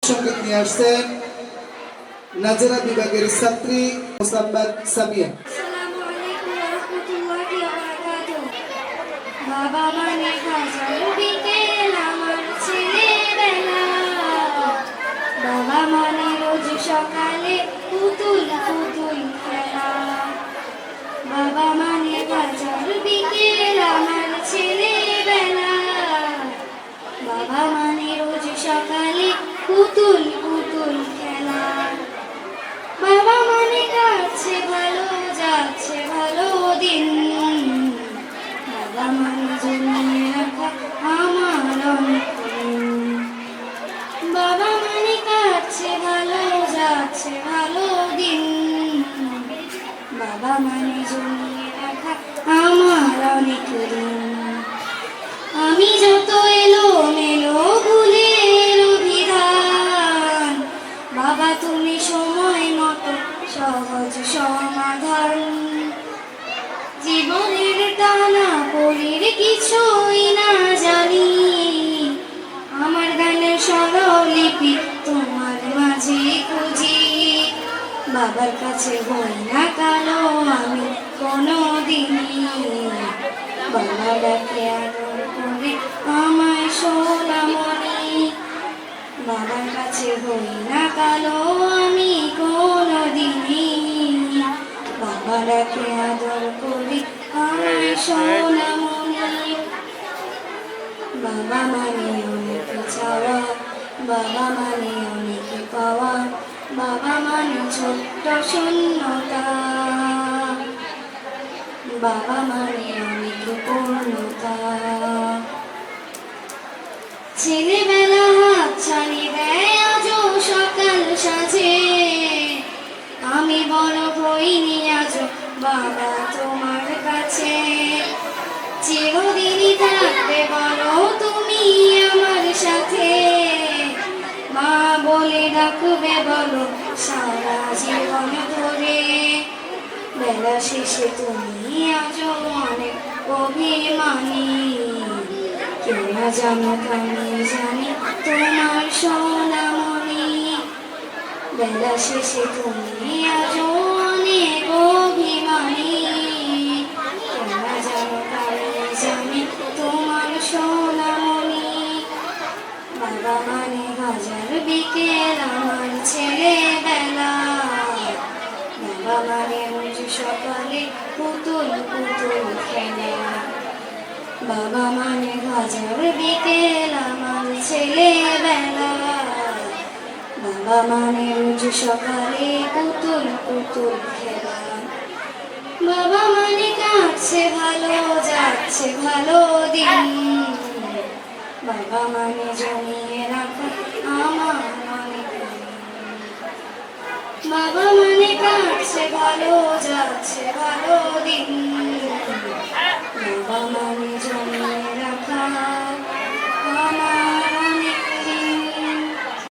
সঙ্গীত নিয়ে আসছেন নাজেরা বিভাগের ছাত্রী মোসাম্মদ সামিয়া। আসসালামু আলাইকুম ওয়া রাহমাতুল্লাহি ওয়া বারাকাতুহু। বাবা মানে হাজার বিকেল আমার ছেলেবেলা, বাবা মানে রোজ সকালে পুতুল পুতুল খেলা। বাবা মানে হাজার বিকেল আমার ছেলেবেলা, বাবা মানে রোজ সকালে পুতুল পুতুল খেলা। বাবা মানে কাটছে ভালো যাচ্ছে ভালো দিন, বাবা মানে জমিয়ে রাখা আমার অনেক ঋণ। বাবা মানে কাটছে ভালো যাচ্ছে ভালো দিন, বাবা মানে জমিয়ে রাখা আমার অনেক ঋণ। আমি যত এলো মেলো ভুলের অভিধান, বাবা তুমি সময় মতো সহজ সমাধান। জীবনের টানা পড়ির কিছুই না জানি, আমার গানের স্বরলিপি তোমার মাঝে খুঁজি। বাবার কাছে হই না কালো আমি কোনো দিনই, বাবা ডাকে আদর করে আমায় সোনামণি। বাবার কাছে হই না কালো আমি কোনো দিনই, বাবা ডাকে আদর করে আমায় সোনামণি। বাবা মানে অনেক চাওয়া, বাবা মানে অনেক পাওয়া, বাবা মানে ছোট্ট শূন্যতা, বাবা মানে অনেক পূর্ণতা। ছেলেবেলা হাত ছানি দেয় আজও সকাল সাজে, আমি বড় হইনি আজও বাবা তোমার কাছে। চিরদিনই থাকবে বলো তুমি আমার সাথে, মা বলে ডাকবে বলো সারা জীবন ধরে। বেলা শেষে তুমি আজও অনেক অভিমানী, কেউ না জানো আমি জানি তোমার সোনামণি। বেলা শেষে তুমি আজও অনেক অভিমানী, কেউ না জানো আমি জানি তোমার সোনামণি। বাবা মানে হাজার বিকেল আমার ছেলেবেলা, বাবা মানে রোজ সকালে পুতুল পুতুল খেলা। বাবা মানে হাজার বিকেল আমার ছেলেবেলা, বাবা মানে রোজ সকালে পুতুল পুতুল খেলা। বাবা মানে কাটছে ভালো যাচ্ছে ভালো দিন, বাবা মানে জমিয়ে রাখা আমার অনেক ঋণ। বাবা মানে কাটছে ভালো যাচ্ছে ভালো দিন,